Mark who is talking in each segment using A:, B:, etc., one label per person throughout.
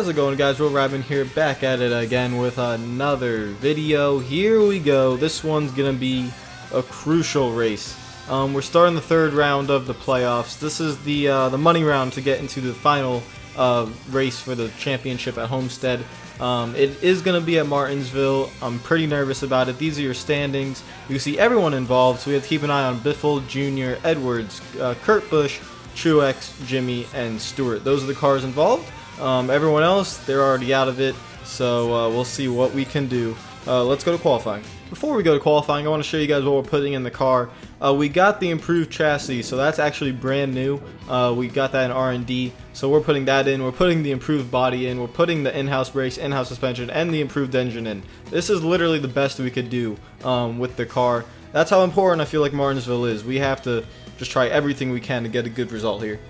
A: How's it going, guys? RealRadman here, back at it again with another video. Here we go. This one's gonna be a crucial race. We're starting the third round of the playoffs. This is the money round to get into the final race for the championship at Homestead. It is going to be at Martinsville. I'm pretty nervous about it. These are your standings. You can see everyone involved, so we have to keep an eye on Biffle, Jr., Edwards, Kurt Busch, Truex, Jimmy, and Stewart. Those are the cars involved. Everyone else, they're already out of it, so we'll see what we can do. Let's go to qualifying. Before we go to qualifying, I want to show you guys what we're putting in the car. We got the improved chassis, so that's actually brand new. We got that in R&D, so we're putting that in. We're putting the improved body in. We're putting the in-house brakes, in-house suspension, and the improved engine in. This is literally the best we could do with the car. That's how important I feel like Martinsville is. We have to just try everything we can to get a good result here.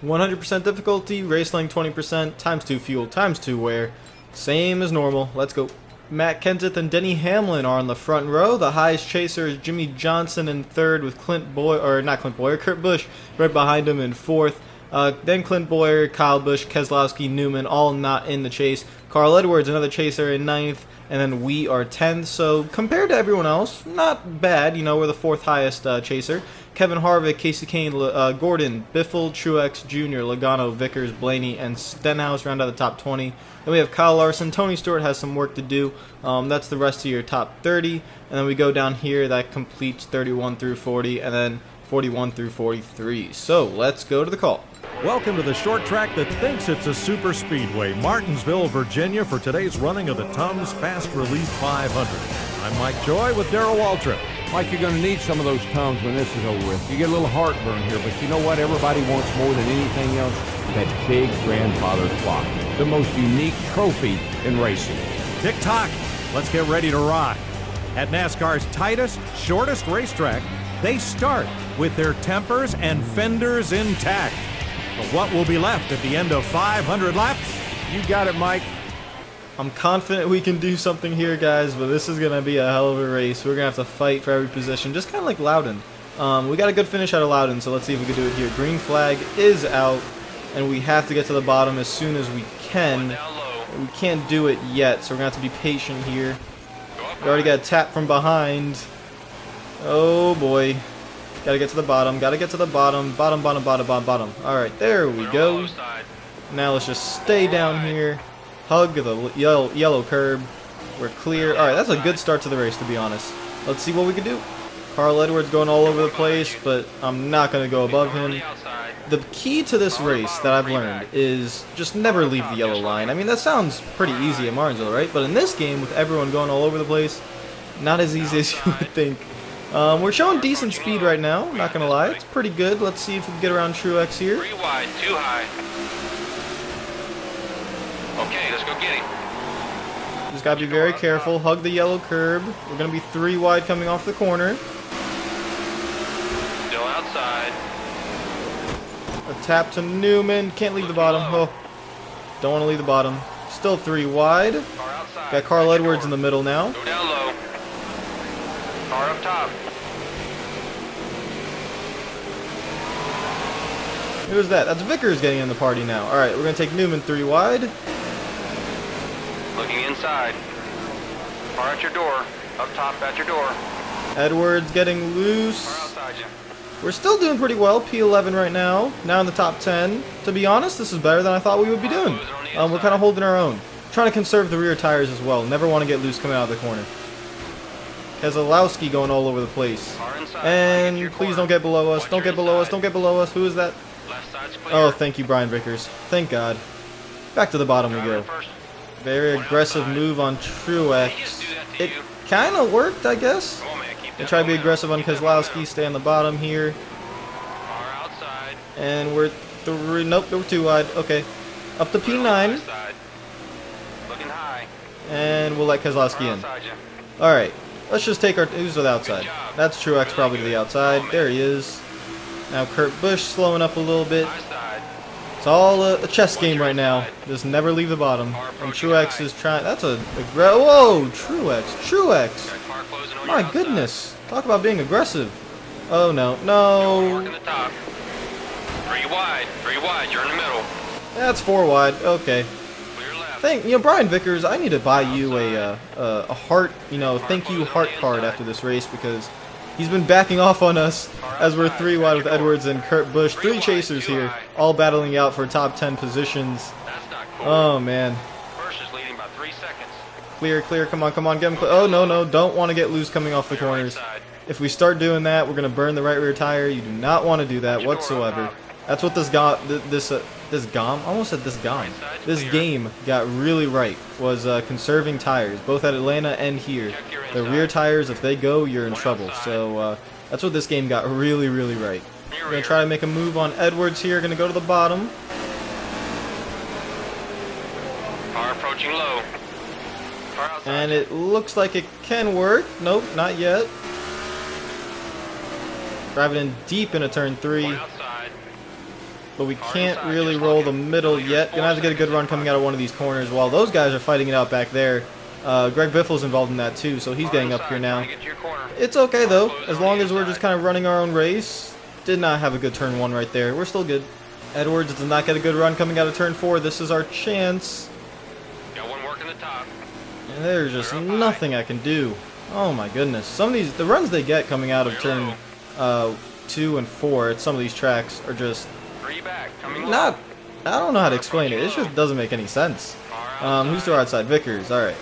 A: 100% difficulty, race length 20%, times 2 fuel, times 2 wear. Same as normal. Let's go. Matt Kenseth and Denny Hamlin are on the front row. The highest chaser is Jimmy Johnson in third, with Kurt Busch right behind him in fourth. Then Clint Boyer, Kyle Busch, Keselowski, Newman, all not in the chase. Carl Edwards, another chaser, in ninth, and then we are 10th. So compared to everyone else, not bad. You know, we're the fourth highest chaser. Kevin Harvick, Casey Kane, Gordon, Biffle, Truex, Jr., Logano, Vickers, Blaney, and Stenhouse round out the top 20. Then we have Kyle Larson. Tony Stewart has some work to do. That's the rest of your top 30. And then we go down here. That completes 31 through 40, and then 41 through 43. So let's go to the call.
B: Welcome to the short track that thinks it's a super speedway, Martinsville, Virginia, for today's running of the Tums Fast Relief 500. I'm Mike Joy with Darrell Waltrip.
C: Mike, you're going to need some of those Tums when this is over with. You get a little heartburn here, but you know what? Everybody wants more than anything else, that big grandfather clock, the most unique trophy in racing.
B: Tick-tock, let's get ready to rock. At NASCAR's tightest, shortest racetrack, they start with their tempers and fenders intact. But what will be left at the end of 500 laps?
C: You got it, Mike.
A: I'm confident we can do something here, guys, but this is going to be a hell of a race. We're going to have to fight for every position, just kind of like Loudon. We got a good finish out of Loudon, so let's see if we can do it here. Green flag is out, and we have to get to the bottom as soon as we can. We can't do it yet, so we're going to have to be patient here. We already got a tap from behind. Oh, boy. Got to get to the bottom. Got to get to the bottom. Bottom, bottom, bottom, bottom, bottom. All right, there we go. Now let's just stay down here. Hug the yellow curb. We're clear. All right, that's a good start to the race, to be honest. Let's see what we can do. Carl Edwards going all over the place, but I'm not going to go above him. The key to this race that I've learned is just never leave the yellow line. I mean, that sounds pretty easy at Martinsville, right? But in this game, with everyone going all over the place, not as easy as you would think. We're showing decent speed right now, not going to lie. It's pretty good. Let's see if we can get around Truex here.
D: 3 wide, too high. Okay, let's go get him.
A: Just gotta be very careful. Hug the yellow curb. We're gonna be 3 wide coming off the corner.
D: Still outside.
A: A tap to Newman. Can't leave the bottom. Oh, don't want to leave the bottom. Still 3 wide.
D: Car outside.
A: Got Carl Edwards in the middle now.
D: Go down low. Car up top.
A: Who's that? That's Vickers getting in the party now. All right, we're gonna take Newman 3 wide.
D: Looking inside. Car at your door. Up top at your door.
A: Edwards getting
D: Car
A: loose.
D: outside you.
A: We're still doing pretty well. P11 right now. Now in the top 10. To be honest, this is better than I thought we would be doing. We're kind of holding our own. Trying to conserve the rear tires as well. Never want to get loose coming out of the corner. Keselowski going all over the place.
D: Car inside.
A: And please don't get below us. Don't get below us. Don't get below us. Who is that?
D: Left side's clear.
A: Oh, thank you, Brian Vickers. Thank God. Back to the bottom we go.
D: First.
A: Very aggressive move on Truex. It kind of worked, I guess.
D: Come on, man. Keep
A: They
D: that
A: try to be
D: going.
A: aggressive on Keselowski. Stay on the bottom here.
D: Car outside.
A: And we're 3. Nope, we're 2 wide. Okay. Up to P9.
D: Left side. Looking high.
A: And we'll let Keselowski
D: Car
A: in.
D: outside you.
A: Alright. Let's just take our... Who's to the outside? That's Truex probably to the outside. There he is. Now Kurt Busch slowing up a little bit.
D: High side.
A: It's all a chess game right now. Just never leave the bottom. And Truex is trying... That's a... Whoa! Truex! Truex!
D: Got car closing on your
A: My
D: outside.
A: goodness. Talk about being aggressive. Oh, no.
D: Marking
A: No.
D: the top. 3 wide. 3 wide. You're in the middle.
A: That's 4 wide. Okay.
D: Clear
A: Brian Vickers, I need to buy you a heart, thank you heart card after this race, because he's been backing off on us as we're 3 wide with Edwards and Kurt Busch. 3 chasers here, all battling out for top 10 positions. Oh, man. Clear, come on, get him clear. Oh, no, don't want to get loose coming off the corners. If we start doing that, we're going to burn the right rear tire. You do not want to do that whatsoever. That's what this game got really right, was conserving tires, both at Atlanta and here. The rear tires, if they go, you're in trouble. So that's what this game got really, really right. We're going to try to make a move on Edwards here. Going to go to the bottom.
D: Car approaching low.
A: And it looks like it can work. Nope, not yet. Driving in deep into turn 3. But we can't really roll the middle yet. Gonna have to get a good run coming out of one of these corners while those guys are fighting it out back there. Greg Biffle's involved in that too, so he's getting up here now. It's okay though, as long as we're just kind of running our own race. Did not have a good turn 1 right there. We're still good. Edwards did not get a good run coming out of turn 4. This is our chance.
D: Got one working the top.
A: And there's just nothing I can do. Oh my goodness. Some of the runs they get coming out of turn 2 and 4 at some of these tracks are just I don't know how to explain it. It just doesn't make any sense. Who's to our outside? Vickers. Alright.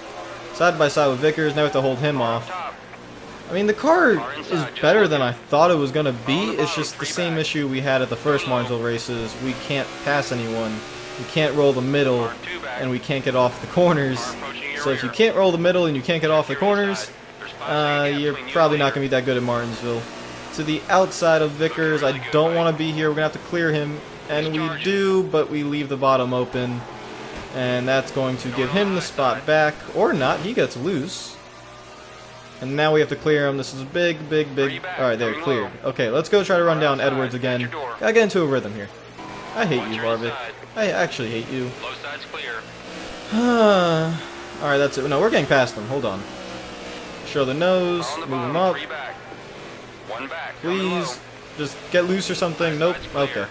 A: Side by side with Vickers. Now we have to hold him off. I mean, the car is better than I thought it was going to be. It's just the same issue we had at the first Martinsville races. We can't pass anyone. We can't roll the middle. And we can't get off the corners. So if you can't roll the middle and you can't get off the corners, you're probably not going to be that good at Martinsville. To the outside of Vickers, I don't want to be here. We're going to have to clear him. And we do, but we leave the bottom open. And that's going to give him the spot back. Or not. He gets loose. And now we have to clear him. This is big. Alright, there, cleared. Okay, let's go try to run down Edwards again. Gotta get into a rhythm here. I hate you, Barvik. I actually hate you. Alright, that's it. No, we're getting past them. Hold on. Show the nose. Move him up. Please. Just get loose or something. Nope. Okay.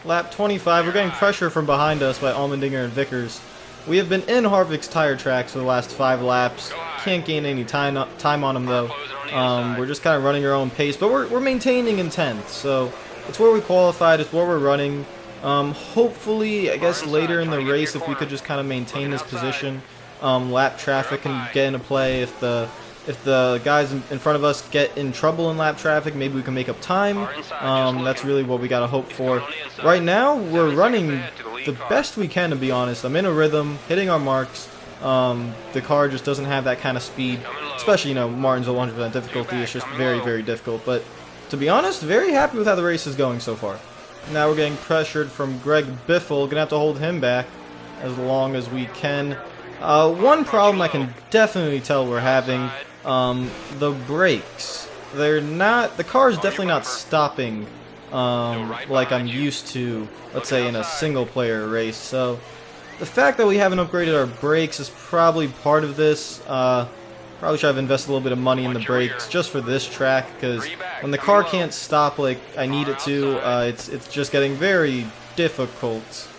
A: Lap 25. We're getting pressure from behind us by Allmendinger and Vickers. We have been in Harvick's tire tracks for the last 5 laps. Can't gain any time on him though. We're just kind of running our own pace, but we're maintaining in 10th. So it's where we qualified. It's where we're running. Hopefully, I guess later in the race, if we could just kind of maintain this position, lap traffic can get into play. If the guys in front of us get in trouble in lap traffic, maybe we can make up time. That's really what we gotta hope for. Right now, we're running the best we can, to be honest. I'm in a rhythm, hitting our marks. The car just doesn't have that kind of speed, especially, Martinsville 100% difficulty. It's just very difficult. But to be honest, very happy with how the race is going so far. Now we're getting pressured from Greg Biffle. Gonna have to hold him back as long as we can. One problem I can definitely tell we're having, the brakes. The car is definitely not stopping like I'm used to, let's say, in a single player race. So the fact that we haven't upgraded our brakes is probably part of this. Probably should have invested a little bit of money in the brakes just for this track, because when the car can't stop like I need it to, it's just getting very difficult,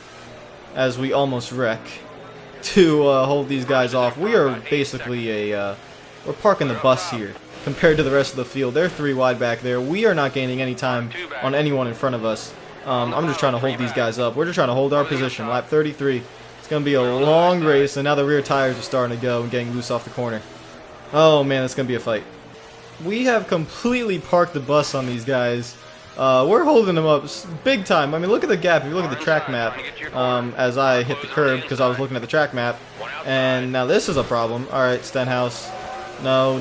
A: as we almost wreck, to hold these guys off. We are basically we're parking the bus here compared to the rest of the field. They're 3 wide back there. We are not gaining any time on anyone in front of us. I'm just trying to hold these guys up. We're just trying to hold our position. Lap 33. It's going to be a long race, and now the rear tires are starting to go and getting loose off the corner. Oh man, it's going to be a fight. We have completely parked the bus on these guys. We're holding them up big time. I mean, look at the gap. If you look at the track map, as I hit the curb because I was looking at the track map. And now this is a problem. Alright, Stenhouse. No.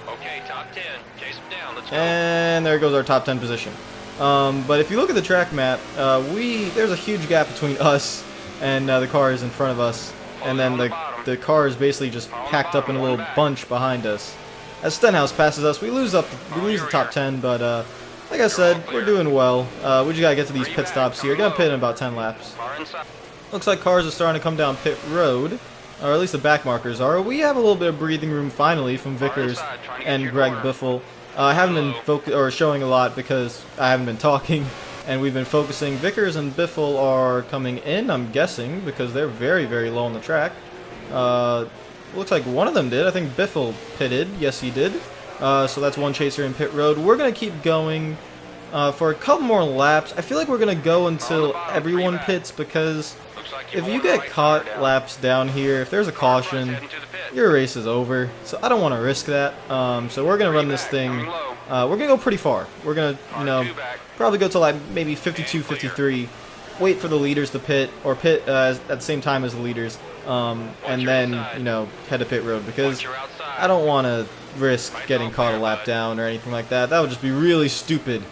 D: Okay, top 10. Chase them down. Let's go.
A: And there goes our top 10 position. But if you look at the track map, there's a huge gap between us and the cars in front of us. And then the car is basically just packed up in a little bunch behind us. As Stenhouse passes us, we lose the top 10, but like I said, we're doing well. We just gotta get to these pit stops here. Gonna pit in about 10 laps. Looks like cars are starting to come down pit road, or at least the back markers are. We have a little bit of breathing room finally from Vickers and Greg Biffle. I haven't been showing a lot because I haven't been talking. and we've been focusing. Vickers and Biffle are coming in, I'm guessing, because they're very, very low on the track. Looks like one of them did. I think Biffle pitted. Yes, he did. So that's one chaser in pit road. We're going to keep going for a couple more laps. I feel like we're going to go until everyone pits, because if you get caught laps down here, if there's a caution, your race is over. So I don't want to risk that. So we're going to run this thing. We're going to go pretty far. We're going to, probably go to like maybe 52, 53. Wait for the leaders to pit, or pit at the same time as the leaders. And then, head to pit road, because I don't want to risk getting caught a lap down or anything like that. That would just be really stupid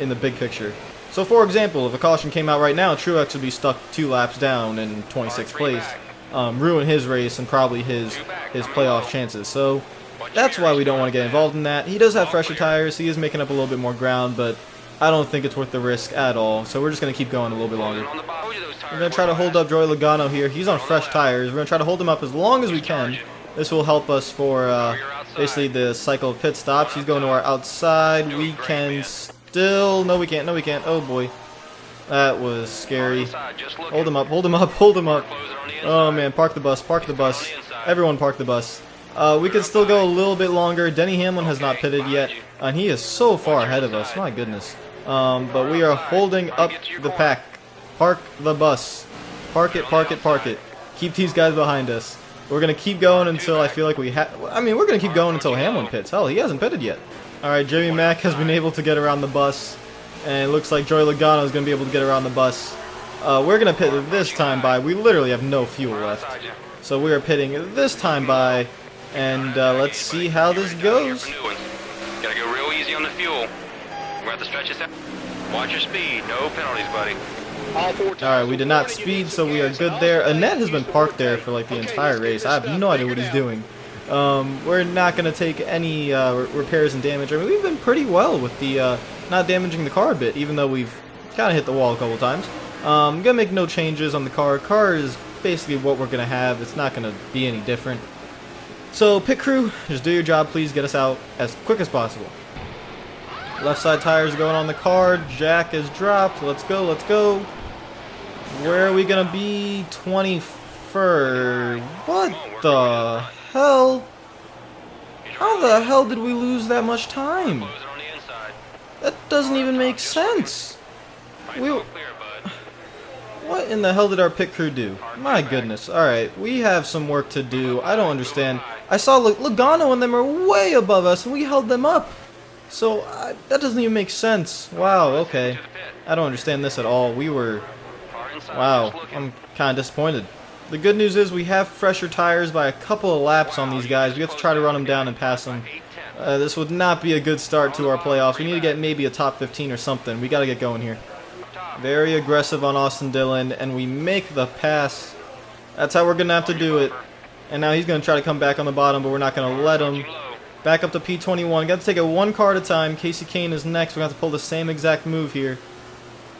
A: in the big picture. So, for example, if a caution came out right now, Truex would be stuck 2 laps down in 26th place, ruin his race and probably his playoff chances. So that's why we don't want to get involved in that. He does have fresher tires. He is making up a little bit more ground, but I don't think it's worth the risk at all. So we're just going to keep going a little bit longer. We're going to try to hold up Joey Logano here. He's on fresh tires. We're going to try to hold him up as long as we can. This will help us for basically the cycle of pit stops. He's going to our outside. We can still... No, we can't. No, we can't. Oh, boy. That was scary. Hold him up. Hold him up. Hold him up. Oh, man. Park the bus. Park the bus. Everyone park the bus. We could still go a little bit longer. Denny Hamlin has not pitted yet, and he is so far ahead of us. My goodness. But we are holding up the pack. Park the bus. Park it, park it, park it. Keep these guys behind us. We're going to keep going until I feel like we have... I mean, we're going to keep going until Hamlin pits. Hell, he hasn't pitted yet. Alright, Jimmy Mack has been able to get around the bus. And it looks like Joey Logano is going to be able to get around the bus. We're going to pit this time by. We literally have no fuel left. So we are pitting this time by. And let's see how this goes.
D: Gotta go real easy on the fuel. We're gonna have to stretch this out. Watch your speed. No penalties, buddy.
A: Alright, we did not speed, so we are good there. Annette has been parked there for like the entire race. I have no idea what he's doing. We're not going to take any repairs and damage. I mean, we've been pretty well with the not damaging the car a bit, even though we've kind of hit the wall a couple times. I'm going to make no changes on the car. Car is basically what we're going to have. It's not going to be any different. So, pit crew, just do your job, please. Get us out as quick as possible. Left side tires are going on the car. Jack is dropped. Let's go, let's go. Where are we going to be? 21st. What the hell? How the hell did we lose that much time? That doesn't even make sense. What in the hell did our pit crew do? My goodness. Alright, we have some work to do. I don't understand. I saw Logano and them are way above us, and we held them up. So, that doesn't even make sense. Wow, okay. I don't understand this at all. We were... Wow, I'm kind of disappointed. The good news is we have fresher tires by a couple of laps on these guys. We have to try to run them down and pass them. This would not be a good start to our playoffs. We need to get maybe a top 15 or something. We got to get going here. Very aggressive on Austin Dillon, and we make the pass. That's how we're going to have to do it. And now he's going to try to come back on the bottom, but we're not going to let him. Back up to P21. Got to take it one car at a time. Casey Kane is next. We're going to have to pull the same exact move here.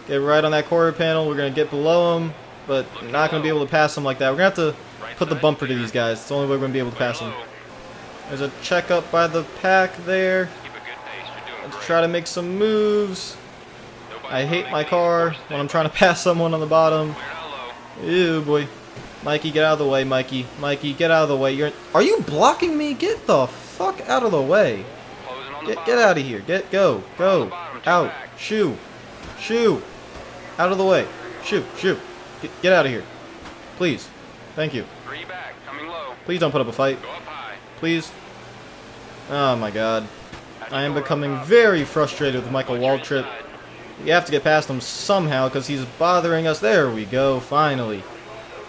A: Get right on that quarter panel. We're going to get below him, but not going to be able to pass him like that. We're going to have to put the bumper to these guys. It's the only way we're going to be able to pass them. There's a checkup by the pack there. Let's try to make some moves. I hate my car when I'm trying to pass someone on the bottom. Ew, boy. Mikey, get out of the way, Mikey. Mikey, get out of the way. Are you blocking me? Get the fuck out of the way. Get out of here. Go. Out. Shoo. Out of the way. Shoo. Get out of here. Please. Thank you. Please don't put up a fight. Please. Oh my god. I am becoming very frustrated with Michael Waltrip. We have to get past him somehow because he's bothering us. There we go, finally.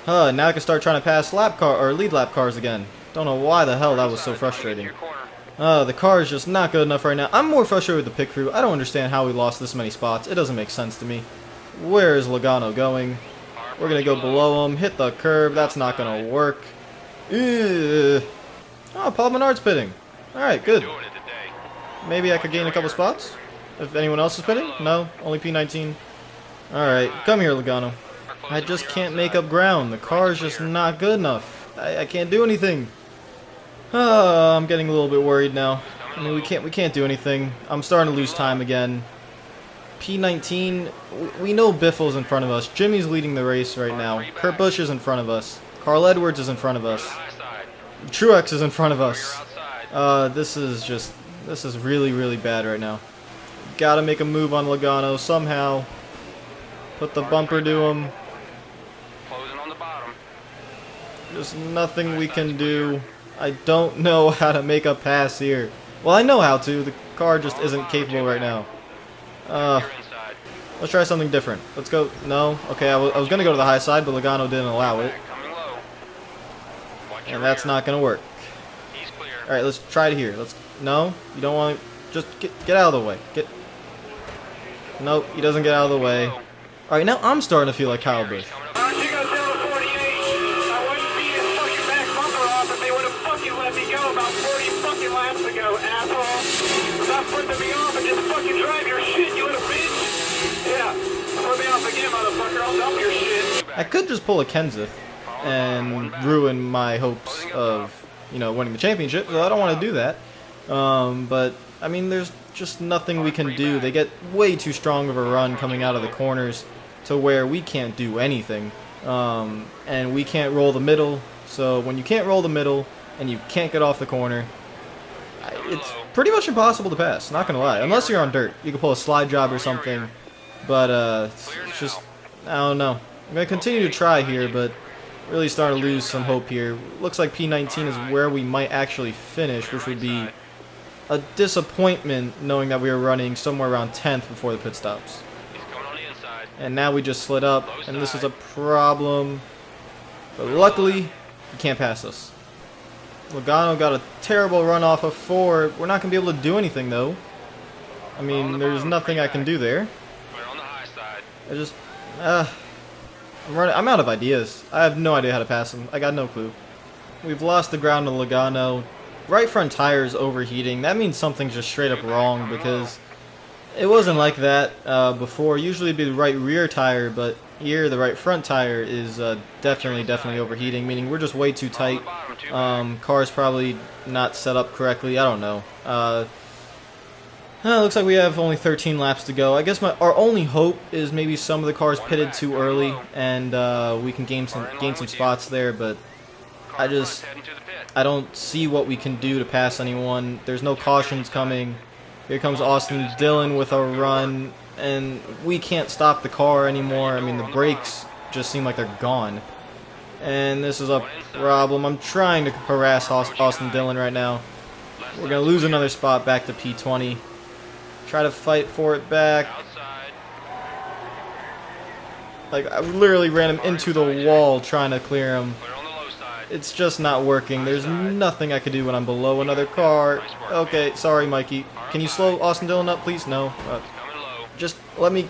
A: Now I can start trying to pass lead lap cars again. Don't know why the hell that was so frustrating. The car is just not good enough right now. I'm more frustrated with the pit crew. I don't understand how we lost this many spots. It doesn't make sense to me. Where is Logano going? We're going to go below him, hit the curb. That's not going to work. Ew. Oh, Paul Menard's pitting. Alright, good. Maybe I could gain a couple spots? If anyone else is pitting? No? Only P19? Alright, come here, Logano. I just can't make up ground. The car is just not good enough. I can't do anything. I'm getting a little bit worried now. I mean, we can't do anything. I'm starting to lose time again. P19, we know Biffle's in front of us. Jimmy's leading the race right now. Kurt Busch is in front of us. Carl Edwards is in front of us. Truex is in front of us. This is really, really bad right now. Gotta make a move on Logano somehow. Put the bumper to him. There's nothing we can do. I don't know how to make a pass here. Well, I know how to. The car just isn't capable right now. Let's try something different. Let's go. No. Okay, I was going to go to the high side, but Logano didn't allow it. And that's not going to work. Alright, let's try it here. No, you don't want to. Just get out of the way. Nope, he doesn't get out of the way. Alright, now I'm starting to feel like Kyle Busch. I could just pull a Kenseth and ruin my hopes of, you know, winning the championship, so I don't want to do that. But, I mean, there's just nothing we can do. They get way too strong of a run coming out of the corners to where we can't do anything. And we can't roll the middle, so when you can't roll the middle and you can't get off the corner, it's pretty much impossible to pass, not gonna lie. Unless you're on dirt. You can pull a slide job or something. But it's just, I don't know. I'm gonna continue to try here, but really starting to lose some hope here. Looks like P19 is where we might actually finish, which would be a disappointment knowing that we were running somewhere around 10th before the pit stops. And now we just slid up, and this is a problem. But luckily, he can't pass us. Logano got a terrible run off of 4. We're not going to be able to do anything, though. I mean, there's nothing I can do there. I just... I'm out of ideas. I have no idea how to pass him. I got no clue. We've lost the ground to Logano. Right front tire is overheating. That means something's just straight up wrong, because it wasn't like that before. Usually it'd be the right rear tire, but here the right front tire is definitely overheating, meaning we're just way too tight. Car's probably not set up correctly. I don't know. Looks like we have only 13 laps to go. I guess our only hope is maybe some of the cars pitted too early, and we can gain some spots there. But I don't see what we can do to pass anyone. There's no cautions coming. Here comes Austin Dillon with a run, and we can't stop the car anymore. I mean, the brakes just seem like they're gone. And this is a problem. I'm trying to harass Austin Dillon right now. We're going to lose another spot back to P20. Try to fight for it back. Like, I literally ran him into the wall trying to clear him. It's just not working. There's nothing I can do when I'm below another car. Okay, sorry, Mikey. Can you slow Austin Dillon up, please? No. Just let me...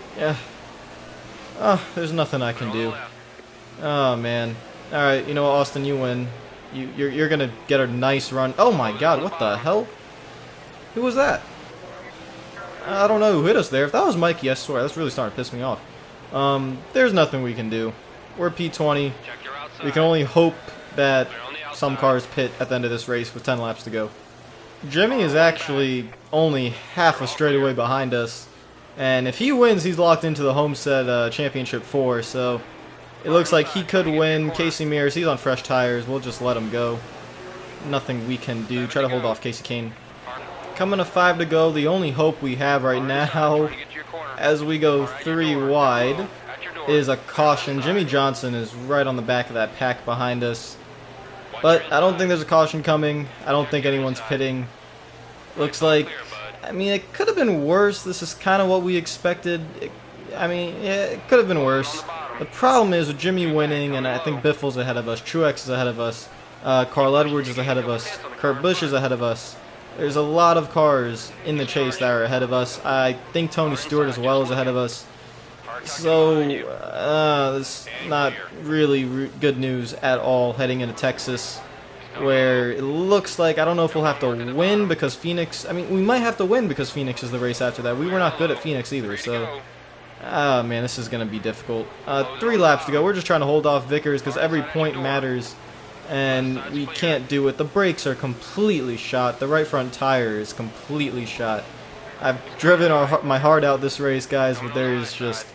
A: there's nothing I can do. Oh, man. Alright, you know what, Austin, you win. You're gonna get a nice run. Oh, my God, what the hell? Who was that? I don't know who hit us there. If that was Mikey, I swear, that's really starting to piss me off. There's nothing we can do. We're P20. We can only hope that some cars pit at the end of this race with 10 laps to go. Jimmy is actually only half a straightaway behind us, and if he wins, he's locked into the Homestead Championship 4, so it looks like he could win. Casey Mears, he's on fresh tires. We'll just let him go. Nothing we can do. Try to hold off Casey Kane. Coming to 5 to go. The only hope we have right now, as we go 3 wide, is a caution. Jimmy Johnson is right on the back of that pack behind us. But I don't think there's a caution coming. I don't think anyone's pitting. Looks like, I mean, it could have been worse. This is kind of what we expected. I mean, yeah, it could have been worse. The problem is with Jimmy winning, and I think Biffle's ahead of us, Truex is ahead of us, Carl Edwards is ahead of us, Kurt Busch is ahead of us. There's a lot of cars in the chase that are ahead of us. I think Tony Stewart as well is ahead of us. So, this is not really good news at all heading into Texas, where it looks like, I don't know if we'll have to win because Phoenix, I mean, we might have to win because Phoenix is the race after that. We were not good at Phoenix either, so, man, this is going to be difficult. 3 laps to go. We're just trying to hold off Vickers because every point matters, and we can't do it. The brakes are completely shot. The right front tire is completely shot. I've driven my heart out this race, guys, but there is just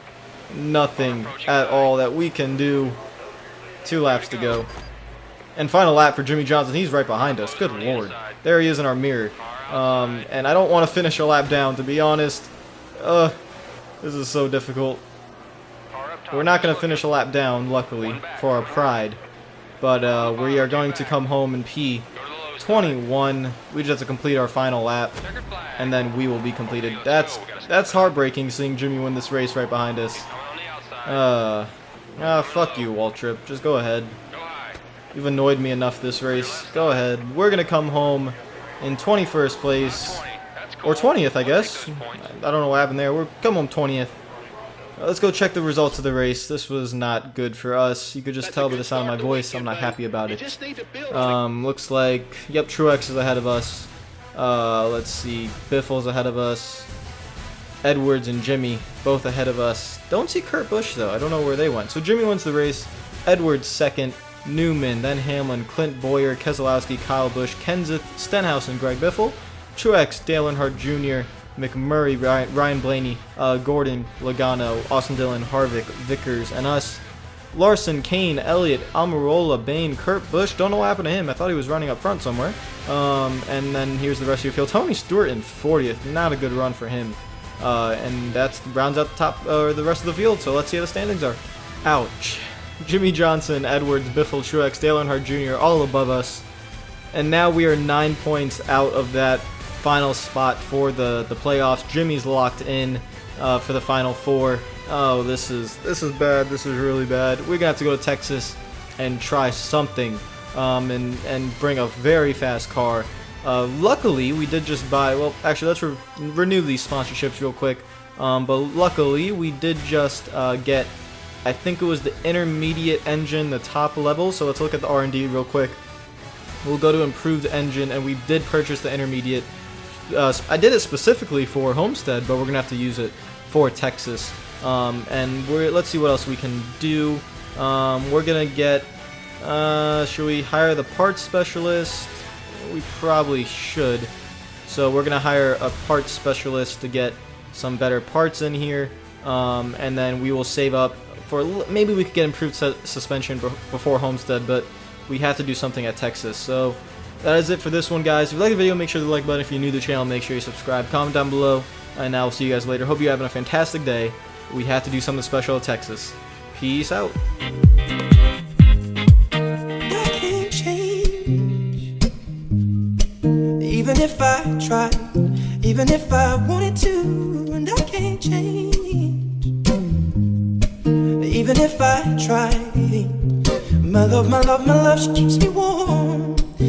A: nothing at all that we can do. 2 laps to go. And final lap for Jimmy Johnson. He's right behind us. Good lord. There he is in our mirror. And I don't want to finish a lap down, to be honest. This is so difficult. We're not going to finish a lap down, luckily, for our pride. But we are going to come home in P21. We just have to complete our final lap, and then we will be completed. That's heartbreaking, seeing Jimmy win this race right behind us. Fuck you, Waltrip. Just go ahead. You've annoyed me enough this race. Go ahead. We're going to come home in 21st place. Or 20th, I guess. I don't know what happened there. We're come home 20th. Let's go check the results of the race. This was not good for us. You could just tell by the sound of my voice, I'm not happy about it. Looks like, yep, Truex is ahead of us. Let's see, Biffle's ahead of us. Edwards and Jimmy, both ahead of us. Don't see Kurt Busch, though. I don't know where they went. So Jimmy wins the race. Edwards second. Newman, then Hamlin, Clint Boyer, Keselowski, Kyle Busch, Kenseth, Stenhouse, and Greg Biffle. Truex, Dale Earnhardt Jr., McMurray, Ryan Blaney, Gordon, Logano, Austin Dillon, Harvick, Vickers, and us. Larson, Kane, Elliott, Almirola, Bain, Kurt Busch. Don't know what happened to him. I thought he was running up front somewhere. And then here's the rest of your field. Tony Stewart in 40th. Not a good run for him. And that rounds out the top or the rest of the field. So let's see how the standings are. Ouch. Jimmy Johnson, Edwards, Biffle, Truex, Dale Earnhardt Jr. all above us. And now we are 9 points out of that final spot for the playoffs. Jimmy's locked in for the final 4. Oh, this is bad. This is really bad. We're gonna have to go to Texas and try something and bring a very fast car. Luckily, we did just buy. Well, actually, let's renew these sponsorships real quick. But luckily, we did just get. I think it was the intermediate engine, the top level. So let's look at the R&D real quick. We'll go to improved engine, and we did purchase the intermediate. I did it specifically for Homestead, but we're gonna have to use it for Texas. And let's see what else we can do. We're gonna get. Should we hire the parts specialist? We probably should. So we're gonna hire a parts specialist to get some better parts in here, and then we will save up for maybe we could get improved suspension before Homestead, but we have to do something at Texas. So that is it for this one, guys. If you like the video, make sure to like button. If you're new to the channel, make sure you subscribe. Comment down below, and I will see you guys later. Hope you're having a fantastic day. We have to do something special at Texas. Peace out.
E: Even if I tried, even if I wanted to, and I can't change. Even if I tried, my love, she keeps me warm.